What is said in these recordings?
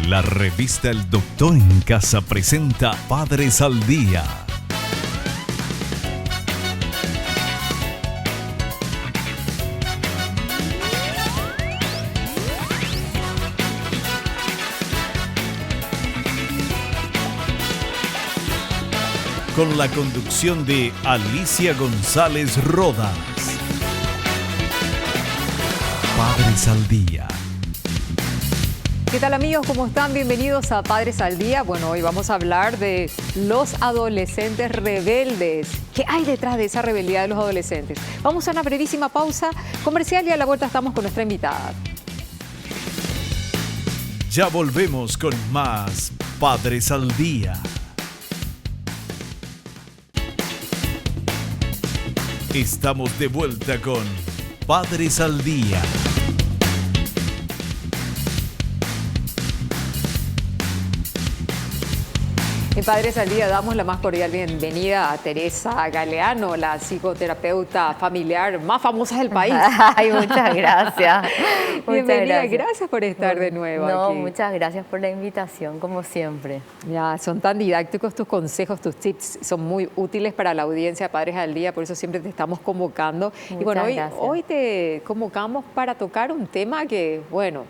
La revista El Doctor en Casa presenta Padres al Día. Con la conducción de Alicia González Rodas. Padres al Día. ¿Qué tal, amigos? ¿Cómo están? Bienvenidos a Padres al Día. Bueno, hoy vamos a hablar de los adolescentes rebeldes. ¿Qué hay detrás de esa rebeldía de los adolescentes? Vamos a una brevísima pausa comercial y a la vuelta estamos con nuestra invitada. Ya volvemos con más Padres al Día. Estamos de vuelta con Padres al Día. En Padres al Día damos la más cordial bienvenida a Teresa Galeano, la psicoterapeuta familiar más famosa del país. Ay, muchas gracias. Bienvenida, gracias por estar de nuevo aquí. Muchas gracias por la invitación, como siempre. Ya, son tan didácticos tus consejos, tus tips, son muy útiles para la audiencia de Padres al Día, por eso siempre te estamos convocando. Muchas y bueno, gracias. hoy te convocamos para tocar un tema que, bueno,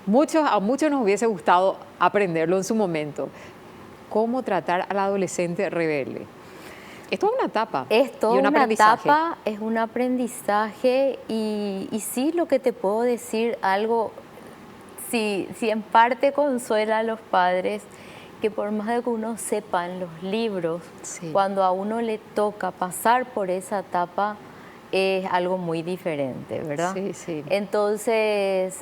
a muchos nos hubiese gustado aprenderlo en su momento. ¿Cómo tratar al adolescente rebelde? Esto es una etapa. Esto y un aprendizaje. Etapa, es un aprendizaje y sí, lo que te puedo decir, algo, si en parte consuela a los padres, que por más de que uno sepa en los libros, Sí. cuando a uno le toca pasar por esa etapa, es algo muy diferente, ¿verdad? Sí, sí. Entonces,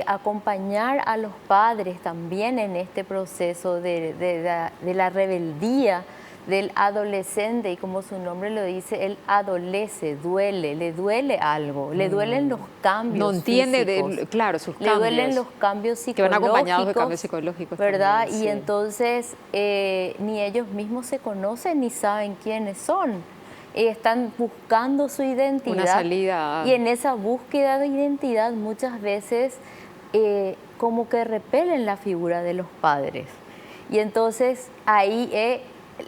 acompañar a los padres también en este proceso de la rebeldía del adolescente, y como su nombre lo dice, él adolece, le duele algo, le duelen los cambios. No entiende, físicos, claro, sus le cambios. duelen los cambios Que psicológicos. van acompañados de cambios psicológicos. ¿Verdad? También, sí. Y entonces, ni ellos mismos se conocen ni saben quiénes son. Están buscando su identidad. Una salida. Y en esa búsqueda de identidad muchas veces como que repelen la figura de los padres. Y entonces ahí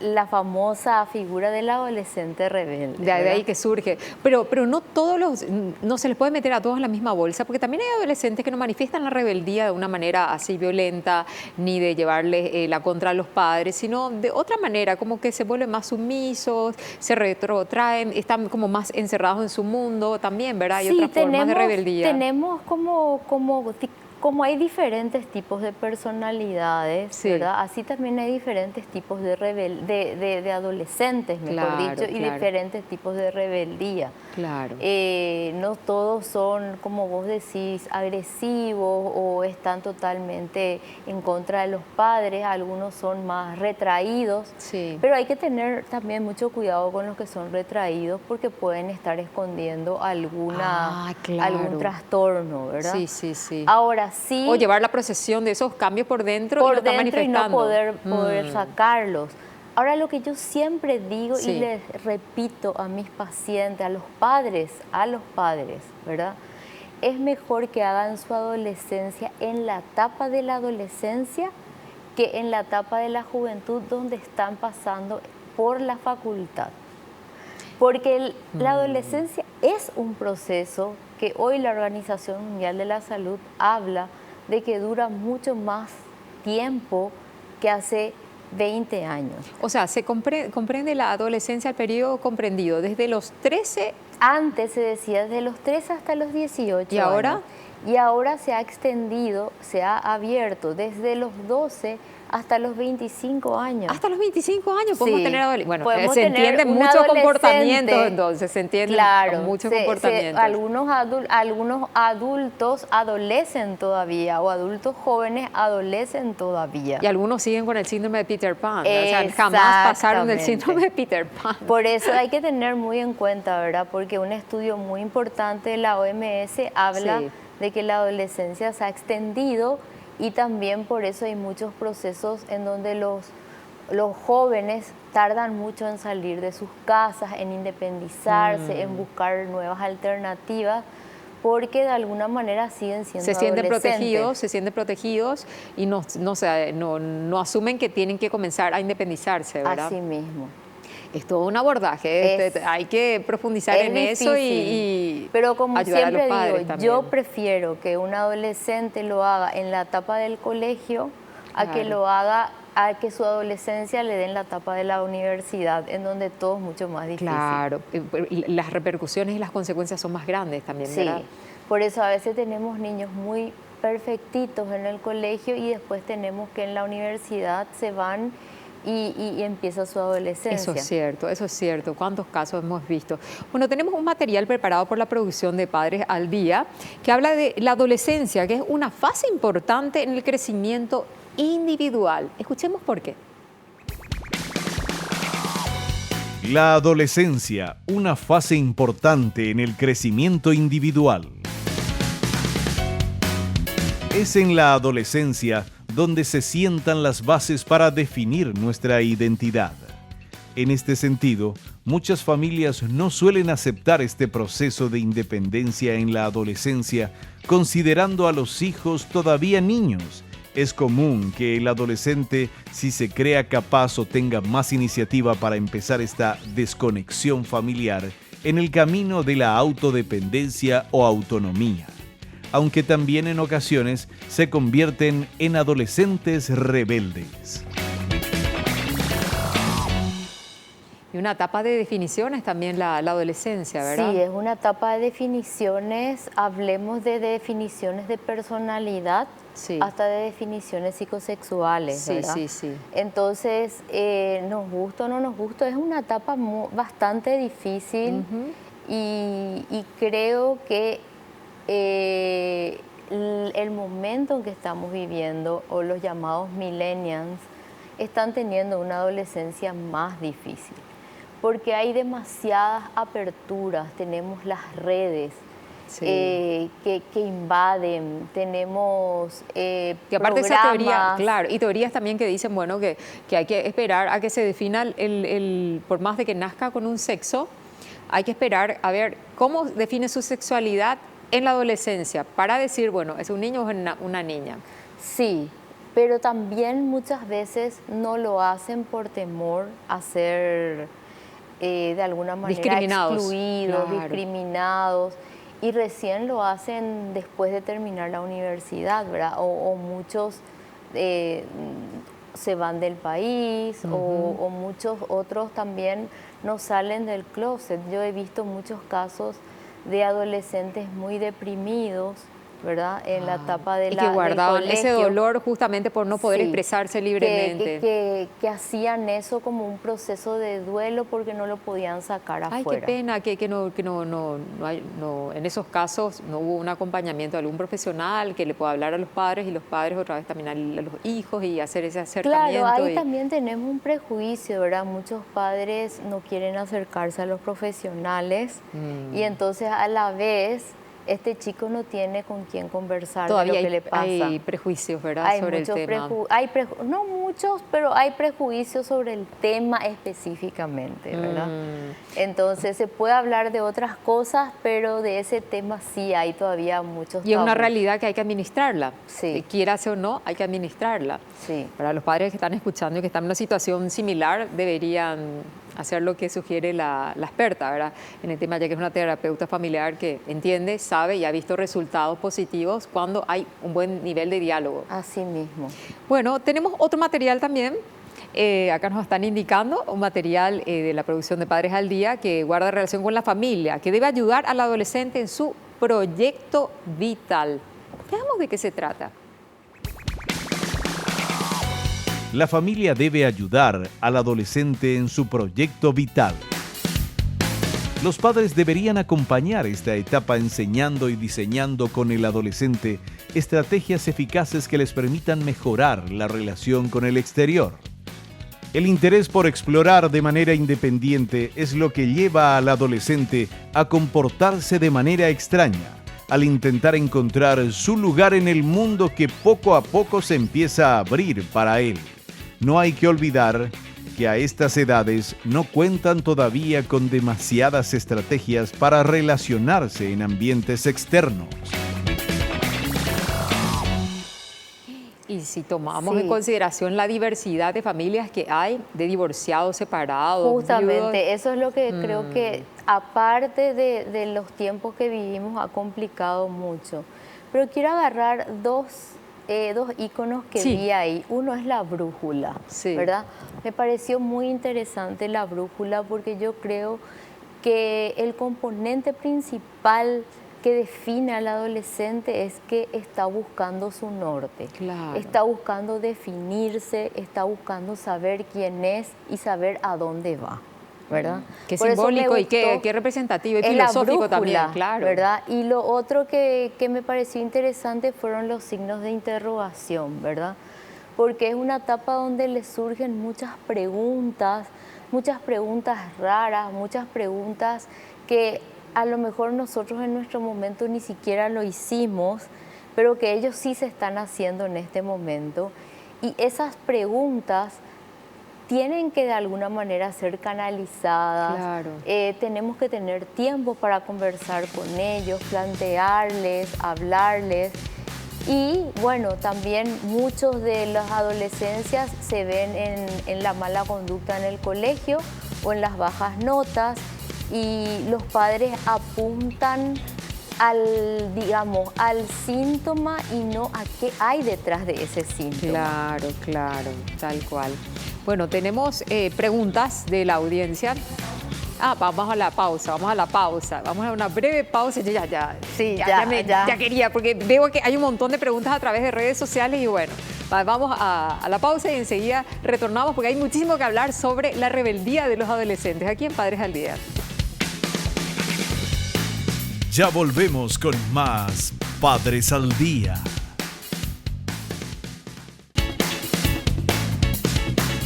la famosa figura del adolescente rebelde. De ahí que surge. Pero no se les puede meter a todos en la misma bolsa, porque también hay adolescentes que no manifiestan la rebeldía de una manera así violenta, ni de llevarles la contra a los padres, sino de otra manera, como que se vuelven más sumisos, se retrotraen, están como más encerrados en su mundo también, ¿verdad? Hay otras formas de rebeldía. Tenemos como hay diferentes tipos de personalidades, Sí. ¿verdad? Así también hay diferentes tipos de adolescentes, mejor dicho, y diferentes tipos de rebeldía. Claro. No todos son, como vos decís, agresivos o están totalmente en contra de los padres, algunos son más retraídos, Sí. pero hay que tener también mucho cuidado con los que son retraídos porque pueden estar escondiendo algún trastorno, ¿verdad? Sí, sí, sí. Ahora sí. O llevar la procesión de esos cambios por dentro y no manifestando. poder sacarlos. Ahora, lo que yo siempre digo Sí. y les repito a mis pacientes, a los padres, ¿verdad? Es mejor que hagan su adolescencia en la etapa de la adolescencia que en la etapa de la juventud, donde están pasando por la facultad. Porque la adolescencia es un proceso que hoy la Organización Mundial de la Salud habla de que dura mucho más tiempo que hace 20 años. O sea, se comprende la adolescencia, el periodo comprendido desde los 13. Antes se decía desde los 13 hasta los 18 ¿Y ahora? años. Y ahora se ha extendido, se ha abierto desde los 12 hasta los 25 años. Hasta los 25 años podemos Sí. tener adolescentes. Bueno, Podemos se tener entienden un muchos adolescente. comportamientos, entonces se entienden Claro, muchos comportamientos. Algunos adultos adolecen todavía o adultos jóvenes adolecen todavía. Y algunos siguen con el síndrome de Peter Pan. O sea, jamás pasaron del síndrome de Peter Pan. Por eso hay que tener muy en cuenta, ¿verdad? Porque un estudio muy importante de la OMS habla Sí. de que la adolescencia se ha extendido y también por eso hay muchos procesos en donde los jóvenes tardan mucho en salir de sus casas, en independizarse, en buscar nuevas alternativas, porque de alguna manera siguen siendo Se sienten adolescentes. protegidos y no asumen que tienen que comenzar a independizarse, ¿verdad? Así mismo. Es todo un abordaje, hay que profundizar en eso pero como ayudar a los siempre padres digo, también. yo prefiero que un adolescente lo haga en la etapa del colegio a que lo haga, a que su adolescencia le dé en la etapa de la universidad, en donde todo es mucho más difícil. Claro, las repercusiones y las consecuencias son más grandes también, ¿verdad? Sí, por eso a veces tenemos niños muy perfectitos en el colegio y después tenemos que en la universidad se van y empieza su adolescencia. Eso es cierto. ¿Cuántos casos hemos visto? Bueno, tenemos un material preparado por la producción de Padres al Día que habla de la adolescencia, que es una fase importante en el crecimiento individual. Escuchemos por qué. La adolescencia, una fase importante en el crecimiento individual. Es en la adolescencia donde se sientan las bases para definir nuestra identidad. En este sentido, muchas familias no suelen aceptar este proceso de independencia en la adolescencia, considerando a los hijos todavía niños. Es común que el adolescente, si se crea capaz o tenga más iniciativa para empezar esta desconexión familiar en el camino de la autodependencia o autonomía, aunque también en ocasiones se convierten en adolescentes rebeldes. Y una etapa de definiciones también la adolescencia, ¿verdad? Sí, es una etapa de definiciones, hablemos de definiciones de personalidad, Sí. hasta de definiciones psicosexuales, Sí, ¿verdad? sí. Entonces, nos gusta o no nos gusta, es una etapa bastante difícil y creo que el momento en que estamos viviendo, o los llamados millennials, están teniendo una adolescencia más difícil, porque hay demasiadas aperturas, tenemos las redes que invaden, tenemos que aparte programas. esa teoría, claro, y teorías también que dicen, bueno, que hay que esperar a que se defina por más de que nazca con un sexo, hay que esperar a ver cómo define su sexualidad en la adolescencia para decir, bueno, ¿es un niño o es una niña? Sí, pero también muchas veces no lo hacen por temor a ser de alguna manera excluidos, claro. discriminados, y recién lo hacen después de terminar la universidad, ¿verdad? O muchos se van del país, o muchos otros también no salen del closet. Yo he visto muchos casos de adolescentes muy deprimidos, ¿verdad? En la etapa de y que guardaban del ese colegio. dolor justamente por no poder expresarse libremente. Que hacían eso como un proceso de duelo porque no lo podían sacar Ay, afuera. qué pena que en esos casos no hubo un acompañamiento de algún profesional que le pueda hablar a los padres y los padres otra vez también a los hijos y hacer ese acercamiento. Claro, ahí también tenemos un prejuicio, ¿verdad? Muchos padres no quieren acercarse a los profesionales y entonces a la vez este chico no tiene con quién conversar de lo que le pasa. Hay prejuicios, ¿verdad? Hay sobre el tema. No muchos, pero hay prejuicios sobre el tema específicamente, ¿verdad? Entonces se puede hablar de otras cosas, pero de ese tema sí hay todavía muchos Y es una tabús. realidad que hay que administrarla. Sí. Quieras o no, hay que administrarla. Sí. Para los padres que están escuchando y que están en una situación similar, deberían hacer lo que sugiere la experta, ¿verdad? En el tema, ya que es una terapeuta familiar que entiende, sabe y ha visto resultados positivos cuando hay un buen nivel de diálogo. Así mismo. Bueno, tenemos otro material también. Acá nos están indicando un material de la producción de Padres al Día que guarda relación con la familia, que debe ayudar al adolescente en su proyecto vital. Veamos de qué se trata. La familia debe ayudar al adolescente en su proyecto vital. Los padres deberían acompañar esta etapa enseñando y diseñando con el adolescente estrategias eficaces que les permitan mejorar la relación con el exterior. El interés por explorar de manera independiente es lo que lleva al adolescente a comportarse de manera extraña, al intentar encontrar su lugar en el mundo que poco a poco se empieza a abrir para él. No hay que olvidar que a estas edades no cuentan todavía con demasiadas estrategias para relacionarse en ambientes externos. Y si tomamos Sí. en consideración la diversidad de familias que hay, de divorciados, separados, Justamente, viudos, eso es lo que creo que, aparte de los tiempos que vivimos, ha complicado mucho. Pero quiero agarrar dos íconos que Sí. vi ahí. Uno es la brújula, Sí. ¿verdad? Me pareció muy interesante la brújula porque yo creo que el componente principal que define al adolescente es que está buscando su norte, Claro. está buscando definirse, está buscando saber quién es y saber a dónde va, ¿verdad? Qué Por eso me simbólico y gustó, qué representativo y es la filosófico brújula, también, claro. ¿verdad? Y lo otro que me pareció interesante fueron los signos de interrogación, ¿verdad? Porque es una etapa donde le surgen muchas preguntas raras, muchas preguntas que a lo mejor nosotros en nuestro momento ni siquiera lo hicimos, pero que ellos sí se están haciendo en este momento. Y esas preguntas tienen que de alguna manera ser canalizadas. Claro. Tenemos que tener tiempo para conversar con ellos, plantearles, hablarles. Y bueno, también muchos de las adolescencias se ven en la mala conducta en el colegio o en las bajas notas, y los padres apuntan al síntoma y no a qué hay detrás de ese síntoma. Claro, claro, tal cual. Bueno, tenemos preguntas de la audiencia. Vamos a la pausa. Vamos a una breve pausa. Yo ya quería, porque veo que hay un montón de preguntas a través de redes sociales y bueno, vamos a la pausa y enseguida retornamos porque hay muchísimo que hablar sobre la rebeldía de los adolescentes aquí en Padres al Día. Ya volvemos con más Padres al Día.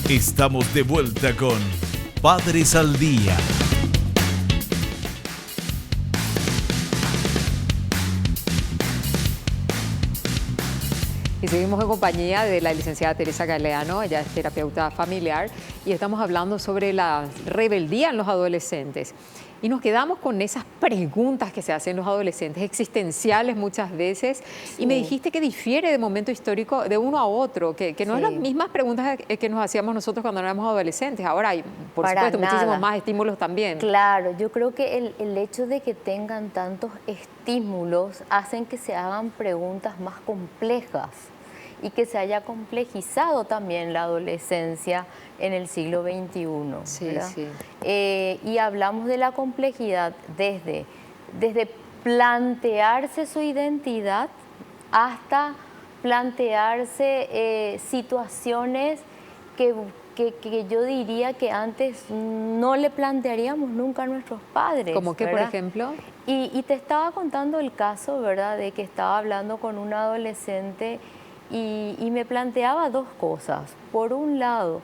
Estamos de vuelta con Padres al Día. Y seguimos en compañía de la licenciada Teresa Galeano, ella es terapeuta familiar, y estamos hablando sobre la rebeldía en los adolescentes. Y nos quedamos con esas preguntas que se hacen los adolescentes, existenciales muchas veces. Sí. Y me dijiste que difiere de momento histórico de uno a otro, que no Sí. es las mismas preguntas que nos hacíamos nosotros cuando éramos adolescentes. Ahora hay, por Para supuesto, muchísimos nada. más estímulos también. Claro, yo creo que el hecho de que tengan tantos estímulos hacen que se hagan preguntas más complejas y que se haya complejizado también la adolescencia en el siglo XXI. Sí, ¿verdad? sí. Y hablamos de la complejidad desde plantearse su identidad hasta plantearse situaciones que yo diría que antes no le plantearíamos nunca a nuestros padres. ¿Como qué, por ¿verdad? ejemplo? Y te estaba contando el caso, ¿verdad?, de que estaba hablando con un adolescente y me planteaba dos cosas. Por un lado,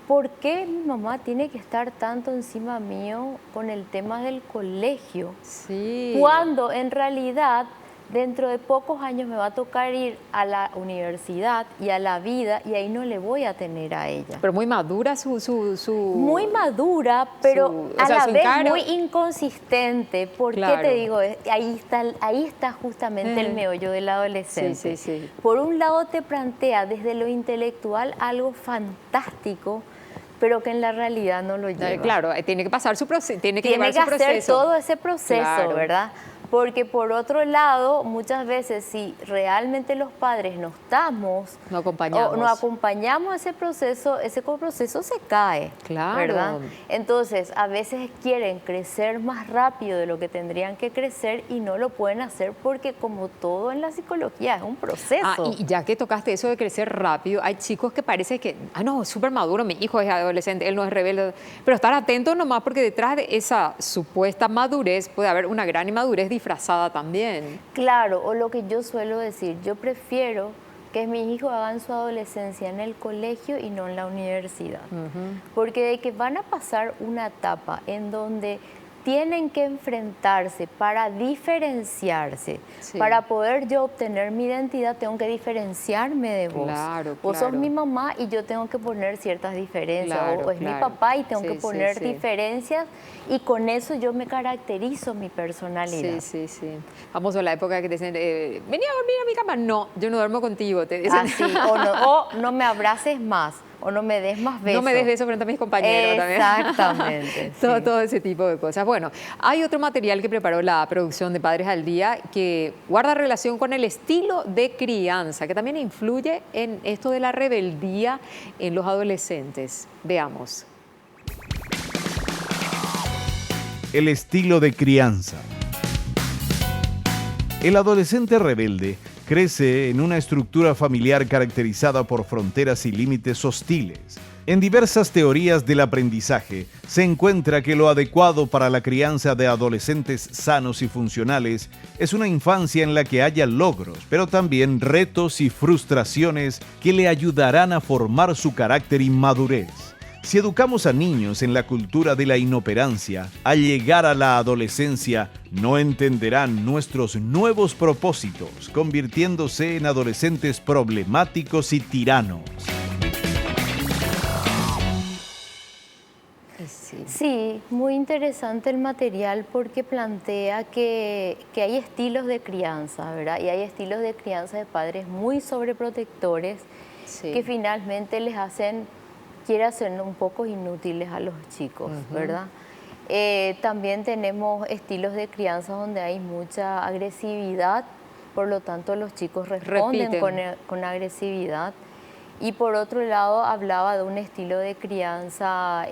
¿por qué mi mamá tiene que estar tanto encima mío con el tema del colegio? Sí. Cuando en realidad dentro de pocos años me va a tocar ir a la universidad y a la vida y ahí no le voy a tener a ella. Pero muy madura su... Muy madura, pero o sea, a la su vez encaro. muy inconsistente. ¿Por Claro. qué te digo? Ahí está justamente el meollo del adolescente. Sí. Por un lado te plantea desde lo intelectual algo fantástico, pero que en la realidad no lo lleva. Claro, tiene que pasar su proceso, tiene que Tiene llevar que su hacer proceso. todo ese proceso, Claro. ¿verdad? Porque por otro lado, muchas veces si realmente los padres no estamos, No acompañamos. o no acompañamos ese proceso se cae, Claro. ¿verdad? Entonces, a veces quieren crecer más rápido de lo que tendrían que crecer y no lo pueden hacer porque, como todo en la psicología, es un proceso. Y ya que tocaste eso de crecer rápido, hay chicos que parece que, no, súper maduro, mi hijo es adolescente, él no es rebelde, pero estar atento nomás porque detrás de esa supuesta madurez puede haber una gran inmadurez disfrazada también. Claro, o lo que yo suelo decir, yo prefiero que mis hijos hagan su adolescencia en el colegio y no en la universidad. Porque de que van a pasar una etapa en donde tienen que enfrentarse para diferenciarse. Sí. Para poder yo obtener mi identidad, tengo que diferenciarme de vos. Claro, Vos sos claro. mi mamá y yo tengo que poner ciertas diferencias. Claro, o es mi claro. papá y tengo Sí, que sí, poner sí. diferencias, y con eso yo me caracterizo mi personalidad. Sí, sí, sí. Vamos a la época que te dicen, vení a dormir a mi cama. No, yo no duermo contigo, te dicen. Así, o no me abraces más, o no me des más besos. No me des besos frente a mis compañeros también. Exactamente. Todo, sí. todo ese tipo de cosas. Bueno, hay otro material que preparó la producción de Padres al Día que guarda relación con el estilo de crianza, que también influye en esto de la rebeldía en los adolescentes. Veamos. El estilo de crianza. El adolescente rebelde crece en una estructura familiar caracterizada por fronteras y límites hostiles. En diversas teorías del aprendizaje se encuentra que lo adecuado para la crianza de adolescentes sanos y funcionales es una infancia en la que haya logros, pero también retos y frustraciones que le ayudarán a formar su carácter y madurez. Si educamos a niños en la cultura de la inoperancia, al llegar a la adolescencia no entenderán nuestros nuevos propósitos, convirtiéndose en adolescentes problemáticos y tiranos. Sí. Sí, muy interesante el material porque plantea que hay estilos de crianza, ¿verdad? Y hay estilos de crianza de padres muy sobreprotectores Sí. que finalmente les quiere hacer un poco inútiles a los chicos, ¿verdad? También tenemos estilos de crianza donde hay mucha agresividad, por lo tanto los chicos responden con agresividad. Y por otro lado hablaba de un estilo de crianza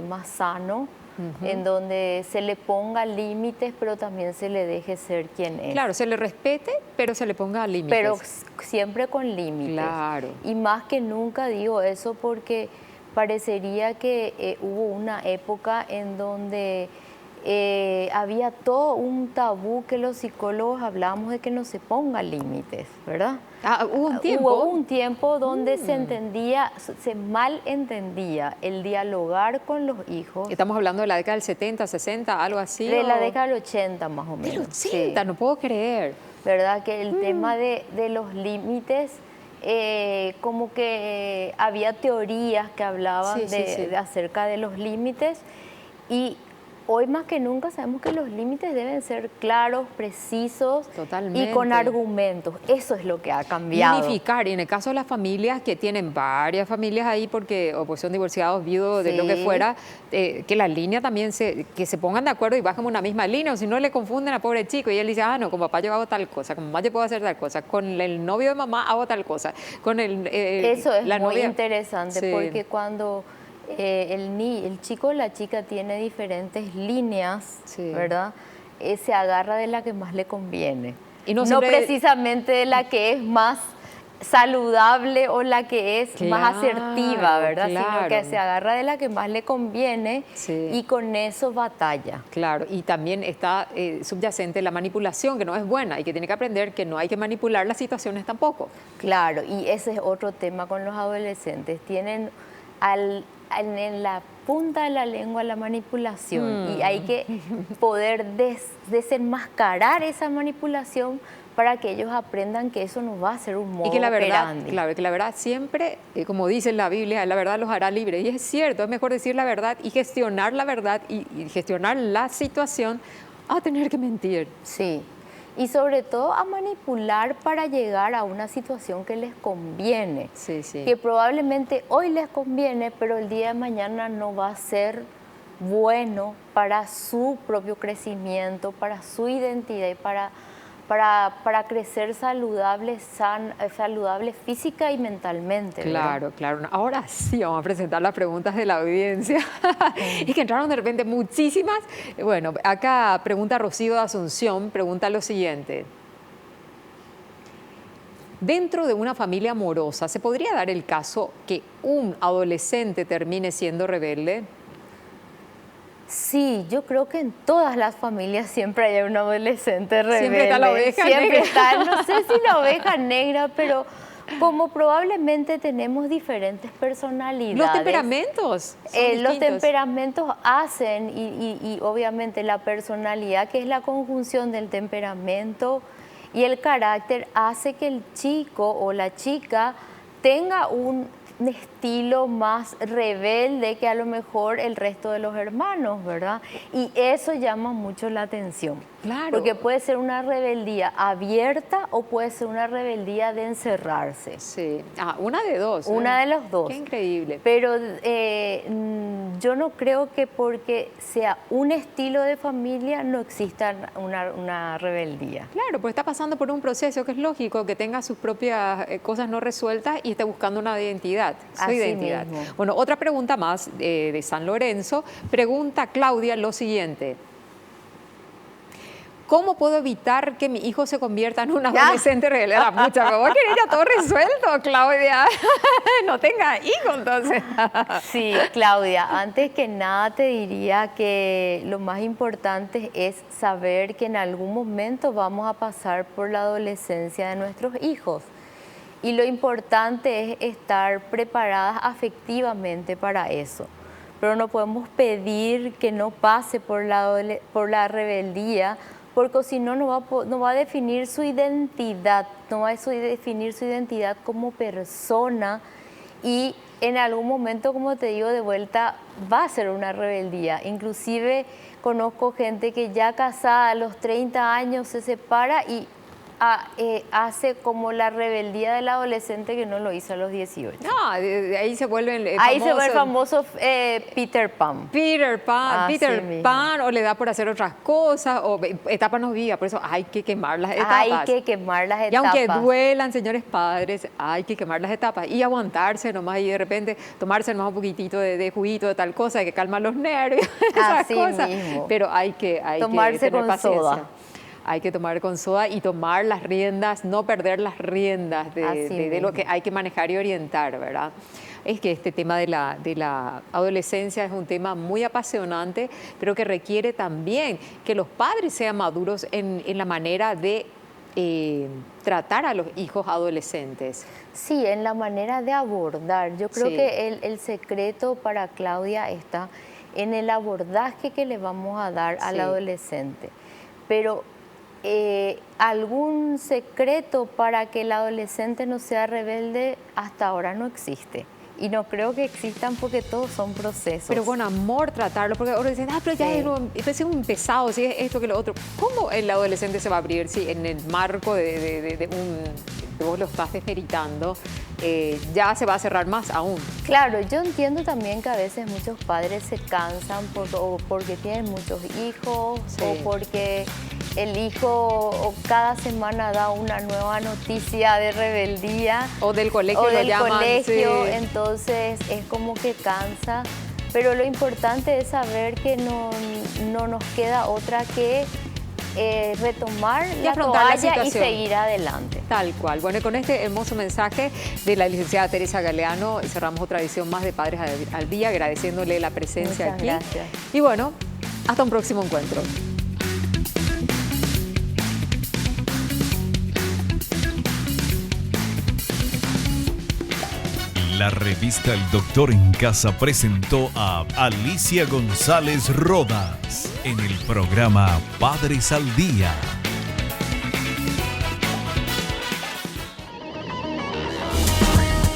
más sano, en donde se le ponga límites, pero también se le deje ser quien es. Claro, se le respete, pero se le ponga límites. Pero siempre con límites. Claro. Y más que nunca digo eso porque parecería que hubo una época en donde había todo un tabú que los psicólogos hablábamos de que no se ponga límites, ¿verdad? Hubo un tiempo. Hubo un tiempo donde se mal entendía el dialogar con los hijos. Estamos hablando de la década del 70, 60, algo así. De la década del 80 más o menos. Del 80, sí. No puedo creer. ¿Verdad? Que el tema de los límites, como que había teorías que hablaban acerca de los límites, y hoy más que nunca sabemos que los límites deben ser claros, precisos. Totalmente. Y con argumentos. Eso es lo que ha cambiado. Unificar, y en el caso de las familias que tienen varias familias ahí, porque o pues son divorciados, viudos, de lo que fuera, que la línea también que se pongan de acuerdo y bajen una misma línea, o si no le confunden a pobre chico y él dice, no, con papá yo hago tal cosa, con mamá yo puedo hacer tal cosa, con el novio de mamá hago tal cosa, con eso es la muy novia. interesante, Sí. porque cuando el chico o la chica tiene diferentes líneas, ¿verdad? Se agarra de la que más le conviene. Y no siempre... precisamente de la que es más saludable o la que es más asertiva, ¿verdad? Sino que se agarra de la que más le conviene y con eso batalla. Claro, y también está subyacente la manipulación, que no es buena y que tiene que aprender que no hay que manipular las situaciones tampoco. Claro, y ese es otro tema con los adolescentes. Tienen en la punta de la lengua la manipulación y hay que poder desenmascarar esa manipulación para que ellos aprendan que eso no va a ser un modo y que la verdad, operandi. claro, que la verdad siempre, como dice en la Biblia, la verdad los hará libres. Y es cierto, es mejor decir la verdad y gestionar la verdad y gestionar la situación a tener que mentir. Sí, y sobre todo a manipular para llegar a una situación que les conviene. Que probablemente hoy les conviene, pero el día de mañana no va a ser bueno para su propio crecimiento, para su identidad y para crecer saludable física y mentalmente. Claro, claro. Ahora sí vamos a presentar las preguntas de la audiencia. Y que entraron de repente muchísimas. Bueno, acá pregunta Rocío de Asunción, pregunta lo siguiente. Dentro de una familia amorosa, ¿se podría dar el caso que un adolescente termine siendo rebelde? Sí, yo creo que en todas las familias siempre hay un adolescente rebelde. Siempre está la oveja negra. Siempre está, no sé si la oveja negra, pero Como probablemente tenemos diferentes personalidades. Los temperamentos. Son Los distintos. temperamentos hacen y obviamente la personalidad, que es la conjunción del temperamento y el carácter, hace que el chico o la chica tenga un estilo más rebelde que a lo mejor el resto de los hermanos, ¿verdad? Y eso llama mucho la atención. Claro. Porque puede ser una rebeldía abierta o puede ser una rebeldía de encerrarse. Sí. Una de dos. Una de los dos. Qué increíble. Pero yo no creo que porque sea un estilo de familia no exista una rebeldía. Claro, pues está pasando por un proceso que es lógico, que tenga sus propias cosas no resueltas y está buscando una identidad, su Así identidad. mismo. Bueno, otra pregunta más de San Lorenzo. Pregunta Claudia lo siguiente. ¿Cómo puedo evitar que mi hijo se convierta en un adolescente rebelde? Mucha, ¿cómo querer ya todo resuelto, Claudia? No tenga hijo, entonces. Sí, Claudia, antes que nada te diría que lo más importante es saber que en algún momento vamos a pasar por la adolescencia de nuestros hijos. Y lo importante es estar preparadas afectivamente para eso. Pero no podemos pedir que no pase por la rebeldía, porque si no, no va a definir su identidad, no va a definir su identidad como persona y en algún momento, como te digo, de vuelta va a ser una rebeldía. Inclusive conozco gente que ya casada a los 30 años se separa y hace como la rebeldía del adolescente que no lo hizo a los 18. No, de ahí se vuelven Ahí se ve el famoso Peter Pan. Peter Así mismo. Pan, o le da por hacer otras cosas, o etapas no viva, por eso hay que quemar las etapas. Hay que quemar las Y etapas. aunque duelan, señores padres, hay que quemar las etapas y aguantarse nomás y de repente tomarse nomás un poquitito de juguito de tal cosa que calma los nervios, esas Así cosas. mismo. Pero hay que Tomarse tener con paciencia. soda. Hay que tomar con soda y tomar las riendas, no perder las riendas de lo que hay que manejar y orientar, ¿verdad? Es que este tema de la adolescencia es un tema muy apasionante, pero que requiere también que los padres sean maduros en la manera de tratar a los hijos adolescentes. Sí, en la manera de abordar. Yo creo que el secreto para Claudia está en el abordaje que le vamos a dar al adolescente. Pero algún secreto para que el adolescente no sea rebelde hasta ahora no existe. Y no creo que existan porque todos son procesos. Pero con amor tratarlo, porque ahora dicen, pero ya es un pesado, si es esto que lo otro. ¿Cómo el adolescente se va a abrir si en el marco de vos lo estás desmeritando, ya se va a cerrar más aún? Claro, yo entiendo también que a veces muchos padres se cansan o porque tienen muchos hijos o porque el hijo cada semana da una nueva noticia de rebeldía. O del colegio lo llaman. Entonces es como que cansa. Pero lo importante es saber que no nos queda otra que retomar la toalla y seguir adelante. Tal cual. Bueno, y con este hermoso mensaje de la licenciada Teresa Galeano cerramos otra edición más de Padres al Día, agradeciéndole la presencia Muchas aquí. Gracias. Y bueno, hasta un próximo encuentro. La revista El Doctor en Casa presentó a Alicia González Rodas en el programa Padres al Día.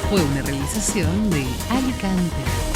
Fue una realización de Alicante.